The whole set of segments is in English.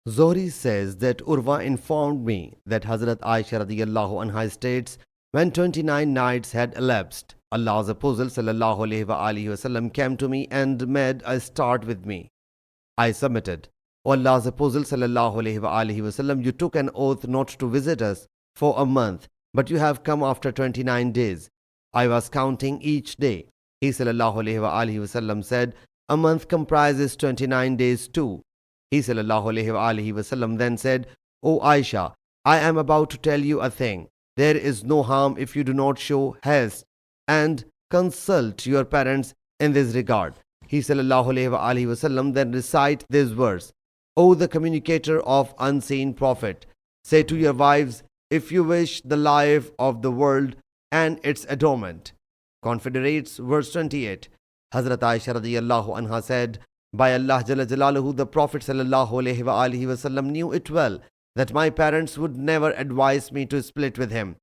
Zohri says that Urwa informed me that Hazrat Aisha radiyallahu anha states, when 29 nights had elapsed, Allah's Apostle sallallahu alaihi wasallam came to me and made a start with me. I submitted, O Allah's Apostle sallallahu alaihi wasallam, you took an oath not to visit us for a month, but you have come after 29 days. I was counting each day. He sallallahu alaihi wasallam said, a month comprises 29 days too. He sallallahu alaihi wasallam then said, O Aisha, I am about to tell you a thing. There is no harm if you do not show haste and consult your parents in this regard. He sallallahu alaihi wasallam then recite this verse, O the communicator of unseen prophet, say to your wives, if you wish the life of the world and its adornment. Confederates verse 28. Hazrat Aisha radiyallahu anha said, by Allah Jalla Jalaluhu, the Prophet sallallahu alaihi wasallam knew it well that my parents would never advise me to split with him.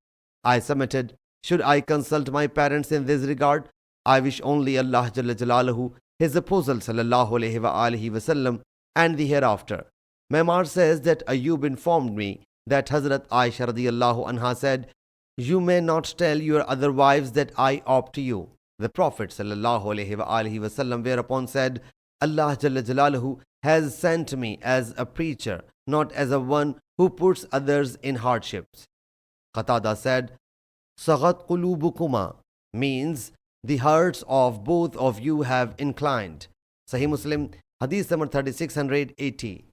I submitted, should I consult my parents in this regard? I wish only Allah Jalla Jalaluhu, His Apostle sallallahu alaihi wasallam, and the hereafter. Memar says that Ayub informed me that Hazrat Aisha radiyallahu anha said, you may not tell your other wives that I opt to you. The Prophet sallallahu alaihi wasallam whereupon said, Allah Jalla Jalaluhu has sent me as a preacher, not as a one who puts others in hardships. Qatada said, Saghat qulubukuma means the hearts of both of you have inclined. Sahih Muslim Hadees number 3680.